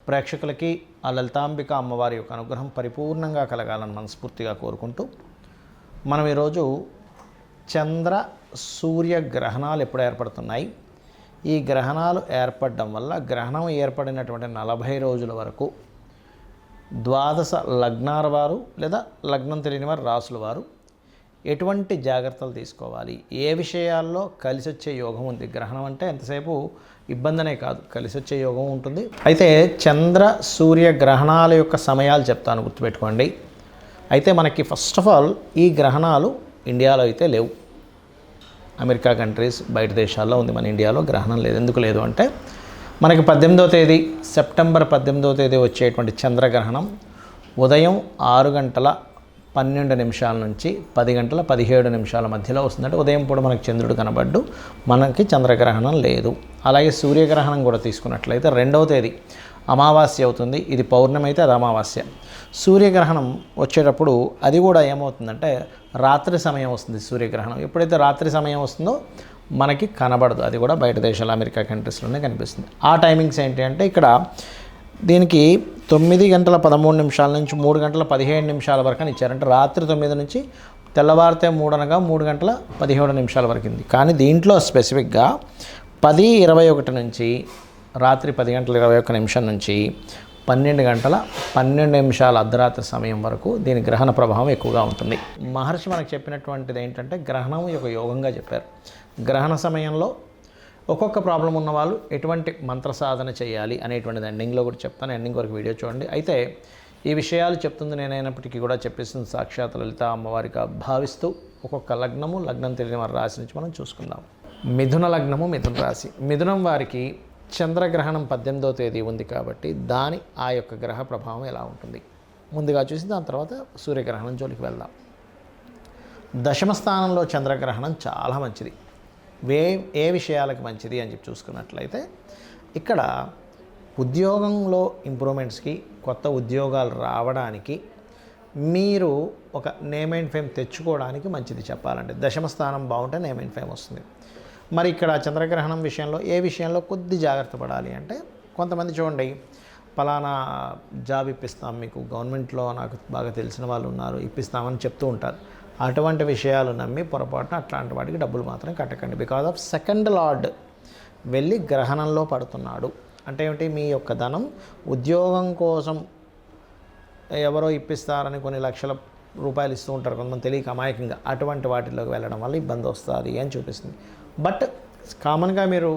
ప్రేక్షకులకి ఆ లలితాంబిక అమ్మవారి యొక్క అనుగ్రహం పరిపూర్ణంగా కలగాలని మనస్ఫూర్తిగా కోరుకుంటూ మనం ఈరోజు చంద్ర సూర్య గ్రహణాలు ఎప్పుడు ఏర్పడుతున్నాయి, ఈ గ్రహణాలు ఏర్పడడం వల్ల గ్రహణం ఏర్పడినటువంటి 40 రోజుల వరకు ద్వాదశ లగ్నాల వారు లేదా లగ్నం తెలియని వారు రాసుల వారు ఎటువంటి జాగ్రత్తలు తీసుకోవాలి, ఏ విషయాల్లో కలిసి వచ్చే యోగం ఉంది. గ్రహణం అంటే ఎంతసేపు ఇబ్బందనే కాదు, కలిసి వచ్చే యోగం ఉంటుంది. అయితే చంద్ర సూర్య గ్రహణాల యొక్క సమయాలు చెప్తాను, గుర్తుపెట్టుకోండి. అయితే మనకి ఫస్ట్ ఆఫ్ ఆల్ ఈ గ్రహణాలు ఇండియాలో అయితే లేవు. అమెరికా కంట్రీస్ బయట దేశాల్లో ఉంది, మన ఇండియాలో గ్రహణం లేదు. ఎందుకు లేదు అంటే మనకి 18వ తేదీ సెప్టెంబర్ 18వ తేదీ వచ్చేటువంటి చంద్రగ్రహణం ఉదయం 6:12 నుంచి 10:17 మధ్యలో వస్తుందంటే ఉదయం పూట మనకి చంద్రుడు కనబడ్డు, మనకి చంద్రగ్రహణం లేదు. అలాగే సూర్యగ్రహణం కూడా తీసుకున్నట్లయితే 2వ తేదీ అమావాస్య అవుతుంది, ఇది పౌర్ణమి అయితే అది అమావాస్య. సూర్యగ్రహణం వచ్చేటప్పుడు అది కూడా ఏమవుతుందంటే రాత్రి సమయం వస్తుంది. సూర్యగ్రహణం ఎప్పుడైతే రాత్రి సమయం వస్తుందో మనకి కనబడదు, అది కూడా బయట దేశాలు అమెరికా కంట్రీస్లోనే కనిపిస్తుంది. ఆ టైమింగ్స్ ఏంటి అంటే ఇక్కడ దీనికి 9:13 నుంచి 3:17 వరకు అని ఇచ్చారంటే రాత్రి 9 నుంచి తెల్లవారితే 3 అనగా 3:17 వరకు ఉంది. కానీ దీంట్లో స్పెసిఫిక్గా 10:21 నుంచి రాత్రి 10:21 నుంచి 12:12 అర్ధరాత్రి సమయం వరకు దీని గ్రహణ ప్రభావం ఎక్కువగా ఉంటుంది. మహర్షి మనకు చెప్పినటువంటిది ఏంటంటే గ్రహణం ఒక యోగంగా చెప్పారు. గ్రహణ సమయంలో ఒక్కొక్క ప్రాబ్లం ఉన్న వాళ్ళు ఎటువంటి మంత్ర సాధన చేయాలి అనేటువంటిది ఎండింగ్లో కూడా చెప్తాను, ఎండింగ్ వరకు వీడియో చూడండి. అయితే ఈ విషయాలు చెప్తుంది నేనైనప్పటికీ కూడా చెప్పేస్తుంది సాక్షాత్ లలిత అమ్మవారిగా భావిస్తూ ఒక్కొక్క లగ్నం తెలియని వారి రాశి నుంచి మనం చూసుకుందాం. మిథున లగ్నము, మిథున రాశి. మిథునం వారికి చంద్రగ్రహణం 18వ తేదీ ఉంది కాబట్టి దాని ఆ యొక్క గ్రహ ప్రభావం ఎలా ఉంటుంది ముందుగా చూసి దాని తర్వాత సూర్యగ్రహణం జోలికి వెళ్దాం. దశమ స్థానంలో చంద్రగ్రహణం చాలా మంచిది. ఏ విషయాలకు మంచిది అని చెప్పి చూసుకున్నట్లయితే ఇక్కడ ఉద్యోగంలో ఇంప్రూవ్మెంట్స్కి, కొత్త ఉద్యోగాలు రావడానికి, మీరు ఒక నేమ్ అండ్ ఫేమ్ తెచ్చుకోవడానికి మంచిది చెప్పాలంటే. దశమ స్థానం బాగుంటే నేమ్ అండ్ ఫేమ్ వస్తుంది. మరి ఇక్కడ చంద్రగ్రహణం విషయంలో ఏ విషయంలో కొద్ది జాగ్రత్త పడాలి అంటే కొంతమంది చూడండి, పలానా జాబ్ ఇప్పిస్తాం మీకు, గవర్నమెంట్లో నాకు బాగా తెలిసిన వాళ్ళు ఉన్నారు ఇప్పిస్తామని చెప్తూ ఉంటారు. అటువంటి విషయాలు నమ్మి పొరపాటున అట్లాంటి వాటికి డబ్బులు మాత్రం కట్టకండి. బికాజ్ ఆఫ్ సెకండ్ లార్డ్ వెళ్ళి గ్రహణంలో పడుతున్నాడు అంటే ఏమిటి, మీ యొక్క ధనం ఉద్యోగం కోసం ఎవరో ఇప్పిస్తారని కొన్ని లక్షల రూపాయలు ఇస్తూ ఉంటారు కొంతమంది తెలియక అమాయకంగా, అటువంటి వాటిలోకి వెళ్ళడం వల్ల ఇబ్బంది వస్తుంది అని చూపిస్తుంది. బట్ కామన్గా మీరు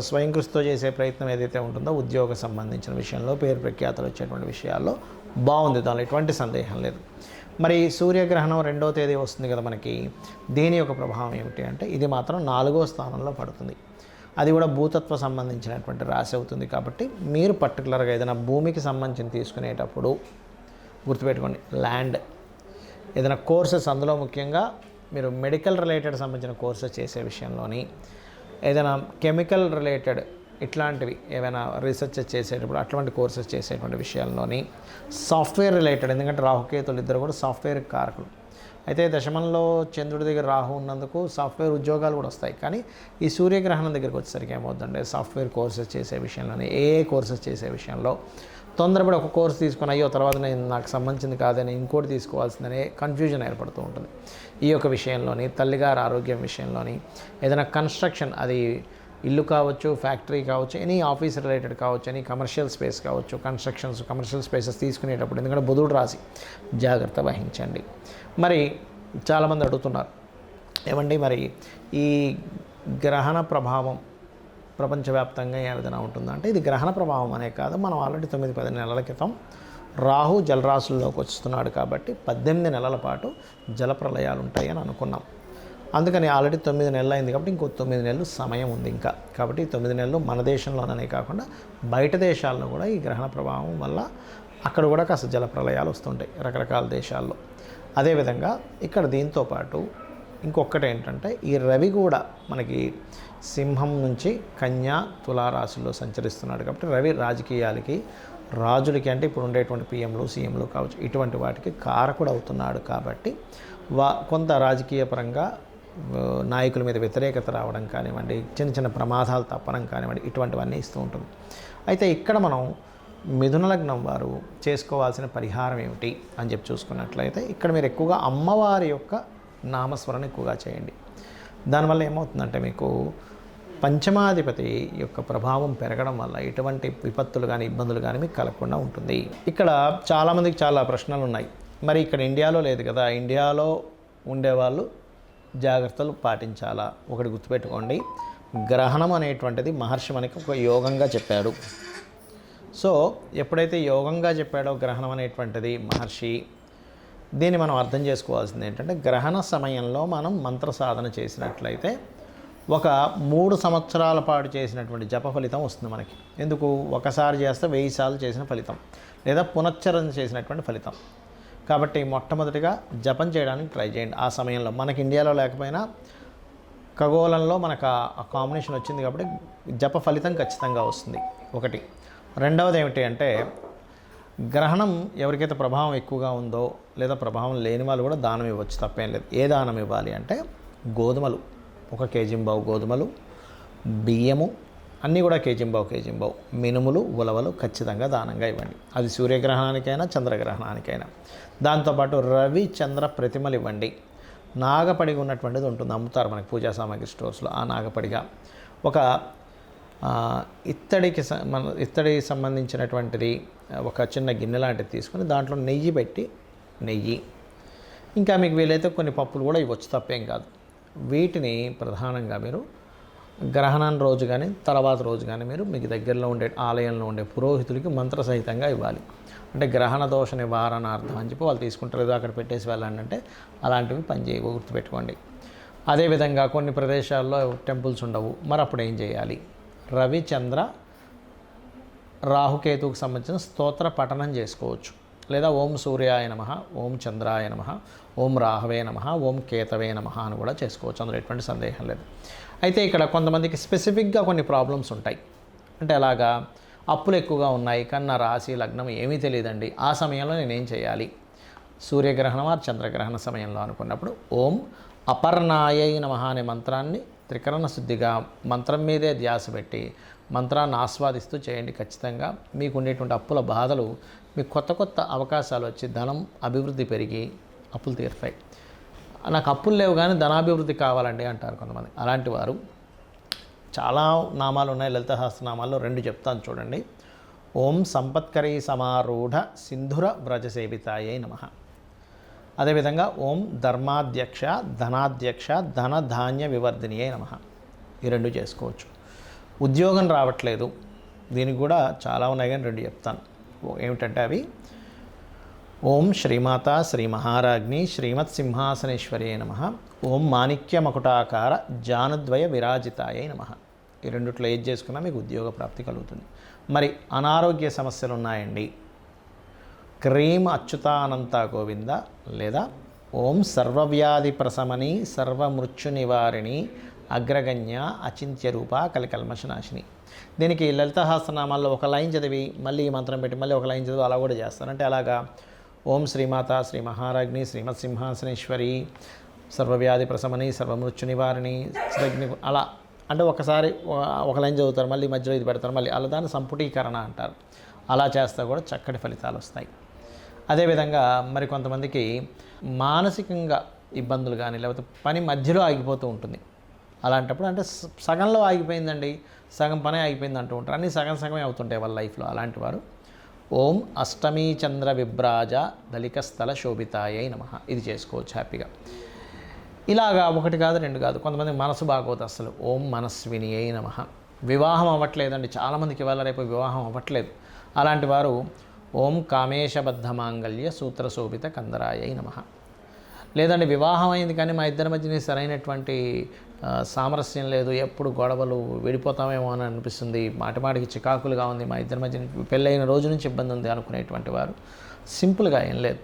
స్వయం కృషితో చేసే ప్రయత్నం ఏదైతే ఉంటుందో ఉద్యోగ సంబంధించిన విషయంలో పేరు ప్రఖ్యాతలు వచ్చేటువంటి విషయాల్లో బాగుంది, దానిలో ఎటువంటి సందేహం లేదు. మరి సూర్యగ్రహణం 2వ తేదీ వస్తుంది కదా మనకి, దీని యొక్క ప్రభావం ఏమిటి అంటే ఇది మాత్రం 4వ స్థానంలో పడుతుంది. అది కూడా భూతత్వ సంబంధించినటువంటి రాశి అవుతుంది. కాబట్టి మీరు పర్టికులర్గా ఏదైనా భూమికి సంబంధించి తీసుకునేటప్పుడు గుర్తుపెట్టుకోండి, ల్యాండ్ ఏదైనా కోర్సెస్, అందులో ముఖ్యంగా మీరు మెడికల్ రిలేటెడ్ సంబంధించిన కోర్సెస్ చేసే విషయంలోని, ఏదైనా కెమికల్ రిలేటెడ్ ఇట్లాంటివి ఏమైనా రీసెర్చ్ చేసేటప్పుడు అటువంటి కోర్సెస్ చేసేటువంటి విషయాల్లోని, సాఫ్ట్వేర్ రిలేటెడ్, ఎందుకంటే రాహుకేతులు ఇద్దరు కూడా సాఫ్ట్వేర్ కారకులు. అయితే దశమంలో చంద్రుడి దగ్గర రాహు ఉన్నందుకు సాఫ్ట్వేర్ ఉద్యోగాలు కూడా వస్తాయి. కానీ ఈ సూర్యగ్రహణం దగ్గరికి వచ్చేసరికి ఏమవుతుందంటే సాఫ్ట్వేర్ కోర్సెస్ చేసే విషయంలోని, ఏ కోర్సెస్ చేసే విషయంలో తొందరపడి ఒక కోర్సు తీసుకొని అయ్యో తర్వాత నేను నాకు సంబంధించింది కాదని ఇంకోటి తీసుకోవాల్సిందనే కన్ఫ్యూజన్ ఏర్పడుతూ ఉంటుంది. ఈ యొక్క విషయంలోని, తల్లిగారి ఆరోగ్యం విషయంలోని, ఏదైనా కన్స్ట్రక్షన్, అది ఇల్లు కావచ్చు, ఫ్యాక్టరీ కావచ్చు, ఎనీ ఆఫీస్ రిలేటెడ్ కావచ్చు, ఎనీ కమర్షియల్ స్పేస్ కావచ్చు, కమర్షియల్ స్పేసెస్ తీసుకునేటప్పుడు ఎందుకంటే బుధుడు రాశి జాగ్రత్త వహించండి. మరి చాలామంది అడుగుతున్నారు ఏమండి మరి ఈ గ్రహణ ప్రభావం ప్రపంచవ్యాప్తంగా ఏ విధంగా ఉంటుందంటే, ఇది గ్రహణ ప్రభావం అనే కాదు, మనం ఆల్రెడీ 9-10 నెలల క్రితం రాహు జలరాశుల్లోకి వస్తున్నాడు కాబట్టి 18 నెలల పాటు జలప్రలయాలు ఉంటాయని అనుకున్నాం. అందుకని ఆల్రెడీ 9 నెలలు అయింది కాబట్టి ఇంకో 9 నెలలు సమయం ఉంది ఇంకా. కాబట్టి 9 నెలలు మన దేశంలోనే కాకుండా బయట దేశాల్లో కూడా ఈ గ్రహణ ప్రభావం వల్ల అక్కడ కూడా కాస్త జలప్రలయాలు వస్తుంటాయి రకరకాల దేశాల్లో. అదేవిధంగా ఇక్కడ దీంతోపాటు ఇంకొకటి ఏంటంటే, ఈ రవి కూడా మనకి సింహం నుంచి కన్యా తులారాశుల్లో సంచరిస్తున్నాడు కాబట్టి రవి రాజకీయాలకి, రాజులకి అంటే ఇప్పుడు ఉండేటువంటి పిఎంలు సీఎంలు కావచ్చు ఇటువంటి వాటికి కారకుడు అవుతున్నాడు. కాబట్టి కొంత రాజకీయ పరంగా నాయకుల మీద వ్యతిరేకత రావడం కానివ్వండి, చిన్న చిన్న ప్రమాదాలు తప్పడం కానివ్వండి, ఇటువంటివన్నీ ఇస్తూ ఉంటుంది. అయితే ఇక్కడ మనం మిథున లగ్నం వారు చేసుకోవాల్సిన పరిహారం ఏమిటి అని చెప్పి చూసుకున్నట్లయితే ఇక్కడ మీరు ఎక్కువగా అమ్మవారి యొక్క నామస్మరణ ఎక్కువగా చేయండి. దానివల్ల ఏమవుతుందంటే మీకు పంచమాధిపతి యొక్క ప్రభావం పెరగడం వల్ల ఎటువంటి విపత్తులు కానీ ఇబ్బందులు కానీ మీకు కలగకుండా ఉంటుంది. ఇక్కడ చాలామందికి చాలా ప్రశ్నలు ఉన్నాయి. మరి ఇక్కడ ఇండియాలో లేదు కదా, ఇండియాలో ఉండేవాళ్ళు జాగ్రత్తలు పాటించాలా? ఒకటి గుర్తుపెట్టుకోండి, గ్రహణం అనేటువంటిది మహర్షి మనకి ఒక యోగంగా చెప్పాడు. సో ఎప్పుడైతే యోగంగా చెప్పాడో గ్రహణం అనేటువంటిది మహర్షి, దీన్ని మనం అర్థం చేసుకోవాల్సింది ఏంటంటే గ్రహణ సమయంలో మనం మంత్ర సాధన చేసినట్లయితే ఒక 3 సంవత్సరాల పాటు చేసినటువంటి జప ఫలితం వస్తుంది మనకి. ఎందుకు? ఒకసారి చేస్తే 1000 సార్లు చేసిన ఫలితం, లేదా పునశ్చరణ చేసినటువంటి ఫలితం. కాబట్టి మొట్టమొదటిగా జపం చేయడానికి ట్రై చేయండి. ఆ సమయంలో మనకి ఇండియాలో లేకపోయినా ఖగోళంలో మనకు ఆ కాంబినేషన్ వచ్చింది కాబట్టి జప ఫలితం ఖచ్చితంగా వస్తుంది. ఒకటి. రెండవది ఏమిటి అంటే గ్రహణం ఎవరికైతే ప్రభావం ఎక్కువగా ఉందో లేదా ప్రభావం లేని వాళ్ళు కూడా దానం ఇవ్వచ్చు, తప్పేం లేదు. ఏ దానం ఇవ్వాలి అంటే గోధుమలు 1 కేజీంబావు గోధుమలు, బియ్యము అన్నీ కూడా కేజీంబావు, మినుములు, ఉలవలు ఖచ్చితంగా దానంగా ఇవ్వండి. అది సూర్యగ్రహణానికైనా చంద్రగ్రహణానికైనా. దాంతోపాటు రవి చంద్ర ప్రతిమలు ఇవ్వండి. నాగపడిగ ఉన్నటువంటిది ఉంటుంది, అమ్ముతారు మనకి పూజా సామాగ్రి స్టోర్స్లో. ఆ నాగపడిగా ఒక ఇత్తడికి సంబంధించినటువంటిది ఒక చిన్న గిన్నె లాంటిది తీసుకొని దాంట్లో నెయ్యి పెట్టి, ఇంకా మీకు వీలైతే కొన్ని పప్పులు కూడా ఇవ్వచ్చు, తప్పేం కాదు. వీటిని ప్రధానంగా మీరు గ్రహణం రోజు కానీ తర్వాత రోజు కానీ మీరు మీకు దగ్గరలో ఉండే ఆలయంలో ఉండే పురోహితులకి మంత్రసహితంగా ఇవ్వాలి. అంటే గ్రహణ దోష నివారణార్థం అని చెప్పి వాళ్ళు తీసుకుంటారు, ఏదో అక్కడ పెట్టేసి వెళ్ళండి అంటే అలాంటివి పనిచేయవు, గుర్తుపెట్టుకోండి. అదేవిధంగా కొన్ని ప్రదేశాల్లో టెంపుల్స్ ఉండవు, మరి అప్పుడు ఏం చేయాలి? రవి చంద్ర రాహుకేతువుకు సంబంధించిన స్తోత్ర పఠనం చేసుకోవచ్చు. లేదా ఓం సూర్యాయ నమః, ఓం చంద్రాయ నమః, ఓం రాహవే నమః, ఓం కేతవే నమః అని కూడా చేసుకోవచ్చు, అందులో ఎటువంటి సందేహం లేదు. అయితే ఇక్కడ కొంతమందికి స్పెసిఫిక్గా కొన్ని ప్రాబ్లమ్స్ ఉంటాయి. అంటే అలాగా అప్పులు ఎక్కువగా ఉన్నాయి కానీ నా రాశి లగ్నం ఏమీ తెలియదండి, ఆ సమయంలో నేనేం చేయాలి? సూర్యగ్రహణం ఆ చంద్రగ్రహణ సమయంలో అనుకున్నప్పుడు ఓం అపర్ణాయై నమః అనే మంత్రాన్ని త్రికరణ శుద్ధిగా మంత్రం మీదే ధ్యాస పెట్టి మంత్రాన్ని ఆస్వాదిస్తూ చేయండి. ఖచ్చితంగా మీకు ఉండేటువంటి అప్పుల బాధలు, మీకు కొత్త అవకాశాలు వచ్చి ధనం అభివృద్ధి పెరిగి అప్పులు తీరుతాయి. నాకు అప్పులు లేవు కానీ ధనాభివృద్ధి కావాలండి అంటారు కొంతమంది. అలాంటి వారు చాలా నామాలు ఉన్నాయి, లలిత సహస్రనామాల్లో 2 చెప్తాను చూడండి. ఓం సంపత్కరీ సమారూఢ సింధుర వ్రజసేవితాయై నమః. అదేవిధంగా ఓం ధర్మాధ్యక్ష ధనాధ్యక్ష ధన ధాన్య వివర్ధినియై నమః. ఈ 2 చేసుకోవచ్చు. ఉద్యోగం రావట్లేదు, దీనికి కూడా చాలా ఉన్నాయి కానీ 2 చెప్తాను. ఏమిటంటే అవి ఓం శ్రీమాత శ్రీ మహారాజ్ఞి శ్రీమత్ సింహాసనేశ్వరి నమః, ఓం మాణిక్య మకుటాకార జానుద్వయ విరాజితాయై నమః. ఈ 2ట్లో ఏది చేసుకున్నా మీకు ఉద్యోగ ప్రాప్తి కలుగుతుంది. మరి అనారోగ్య సమస్యలు ఉన్నాయండి, క్రీం అచ్యుతానంత గోవింద లేదా ఓం సర్వవ్యాధి ప్రశమని సర్వమృత్యు నివారిణి అగ్రగణ్య అచింత్య రూప కలికల్మషనాశిని. దీనికి లలిత సహస్రనామాల్లో ఒక లైన్ చదివి మళ్ళీ ఈ మంత్రం పెట్టి మళ్ళీ ఒక లైన్ చదివి అలా కూడా చేస్తారు. అంటే అలాగా ఓం శ్రీమాత శ్రీ మహారాజ్ఞి శ్రీమత్ సింహాసనేశ్వరి సర్వవ్యాధి ప్రశమని సర్వమృత్యు నివారిణి శ్రగ్ని, అలా అంటే ఒకసారి ఒక లైన్ చదువుతారు, మళ్ళీ మధ్యలో ఇది పెడతారు, మళ్ళీ అలా దాన్ని సంపుటీకరణ అంటారు. అలా చేస్తే కూడా చక్కటి ఫలితాలు వస్తాయి. అదేవిధంగా మరి కొంతమందికి మానసికంగా ఇబ్బందులు కానీ లేకపోతే పని మధ్యలో ఆగిపోతూ ఉంటుంది. అలాంటప్పుడు అంటే సగంలో ఆగిపోయిందండి, సగం పనే ఆగిపోయింది అంటూ ఉంటారు, అన్నీ సగమే అవుతుంటాయి వాళ్ళ లైఫ్లో. అలాంటి వారు ఓం అష్టమీ చంద్ర విభ్రాజ దళిక స్థల శోభితాయై నమః. ఇది చేసుకోవచ్చు హ్యాపీగా. ఇలాగా 1 కాదు 2 కాదు. కొంతమంది మనసు బాగోదు అసలు, ఓం మనస్వినియై నమః. వివాహం అవ్వట్లేదండి, చాలామందికి ఇవాళ రేపు వివాహం అవ్వట్లేదు. అలాంటి వారు ఓం కామేశబద్ధ మాంగళ్య సూత్ర శోభిత కందరాయై నమః. లేదండి వివాహం అయింది కానీ మా ఇద్దరి మధ్యన సరైనటువంటి సామరస్యం లేదు, ఎప్పుడు గొడవలు, విడిపోతామేమో అని అనిపిస్తుంది, మాటిమాటికి చికాకులుగా ఉంది, మా ఇద్దరి మధ్యన పెళ్ళైన రోజు నుంచి ఇబ్బంది ఉంది అనుకునేటువంటి వారు సింపుల్గా ఏం లేదు,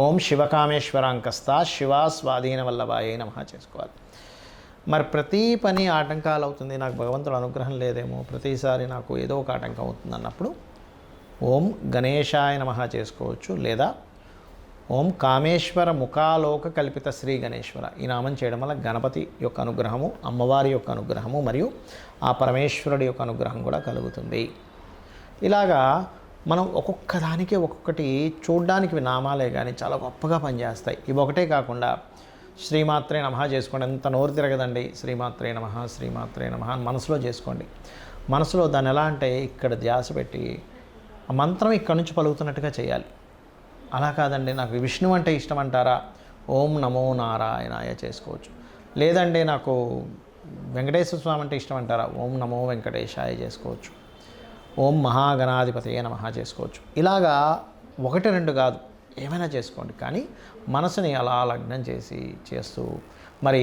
ఓం శివకామేశ్వరాంకస్త శివా స్వాధీన వల్లభాయై నమః చేసుకోవాలి. మరి ప్రతి పని ఆటంకాలు అవుతుంది, నాకు భగవంతుడు అనుగ్రహం లేదేమో, ప్రతిసారి నాకు ఏదో ఒక ఆటంకం అవుతుంది అన్నప్పుడు ఓం గణేశాయ నమః చేసుకోవచ్చు. లేదా ఓం కామేశ్వర ముఖాలోక కల్పిత శ్రీ గణేశ్వర, ఈ నామం చేయడం వల్ల గణపతి యొక్క అనుగ్రహము, అమ్మవారి యొక్క అనుగ్రహము మరియు ఆ పరమేశ్వరుడి యొక్క అనుగ్రహం కూడా కలుగుతుంది. ఇలాగా మనం ఒక్కొక్క దానికి ఒక్కొక్కటి చూడ్డానికి నామాలే కానీ చాలా గొప్పగా పనిచేస్తాయి. ఇవి ఒకటే కాకుండా శ్రీమాత్రే నమః చేసుకోండి. ఎంత నోరు తిరగదండి. శ్రీమాత్రే నమః శ్రీమాత్రే నమః అని మనసులో చేసుకోండి. మనసులో దాన్ని ఎలా అంటే ఇక్కడ ధ్యాస పెట్టి ఆ మంత్రం ఇక్కడ నుంచి పలుకుతున్నట్టుగా చేయాలి. అలా కాదండి నాకు విష్ణు అంటే ఇష్టం అంటారా, ఓం నమో నారాయణాయ చేసుకోవచ్చు. లేదండి నాకు వెంకటేశ్వర స్వామి అంటే ఇష్టం అంటారా, ఓం నమో వెంకటేశాయ చేసుకోవచ్చు. ఓం మహాగణాధిపతయే నమః చేసుకోవచ్చు. ఇలాగా 1-2 కాదు, ఏమైనా చేసుకోండి. కానీ మనసుని అలా లగ్నం చేస్తూ మరి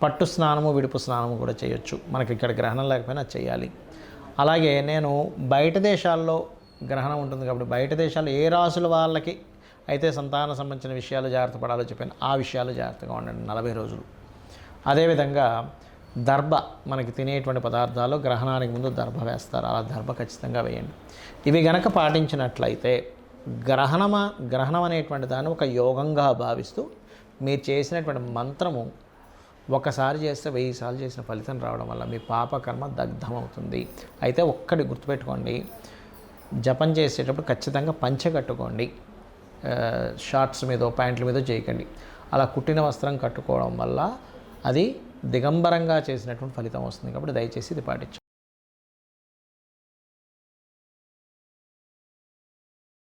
పట్టు స్నానము విడుపు స్నానము కూడా చేయొచ్చు. మనకి ఇక్కడ గ్రహణం లేకపోయినా చేయాలి. అలాగే నేను బయట దేశాల్లో గ్రహణం ఉంటుంది కాబట్టి బయట దేశాల్లో ఏ రాసుల వాళ్ళకి అయితే సంతానం సంబంధించిన విషయాలు జాగ్రత్త పడాలో చెప్పాను, ఆ విషయాలు జాగ్రత్తగా ఉండండి 40 రోజులు. అదేవిధంగా దర్భ మనకి తినేటువంటి పదార్థాలు గ్రహణానికి ముందు దర్భ వేస్తారు. అలా దర్భ ఖచ్చితంగా వేయండి. ఇవి గనక పాటించినట్లయితే గ్రహణం అనేటువంటి దాన్ని ఒక యోగంగా భావిస్తూ మీరు చేసినటువంటి మంత్రము ఒకసారి చేస్తే 1000 సార్లు చేసిన ఫలితం రావడం వల్ల మీ పాపకర్మ దగ్ధమవుతుంది. అయితే ఒక్కటి గుర్తుపెట్టుకోండి, జపం చేసేటప్పుడు ఖచ్చితంగా పంచె కట్టుకోండి. షార్ట్స్ మీదో ప్యాంట్ల మీదో చేయకండి. అలా కుట్టిన వస్త్రం కట్టుకోవడం వల్ల అది దిగంబరంగా చేసినటువంటి ఫలితం వస్తుంది. కాబట్టి దయచేసి ఇది పాటించండి.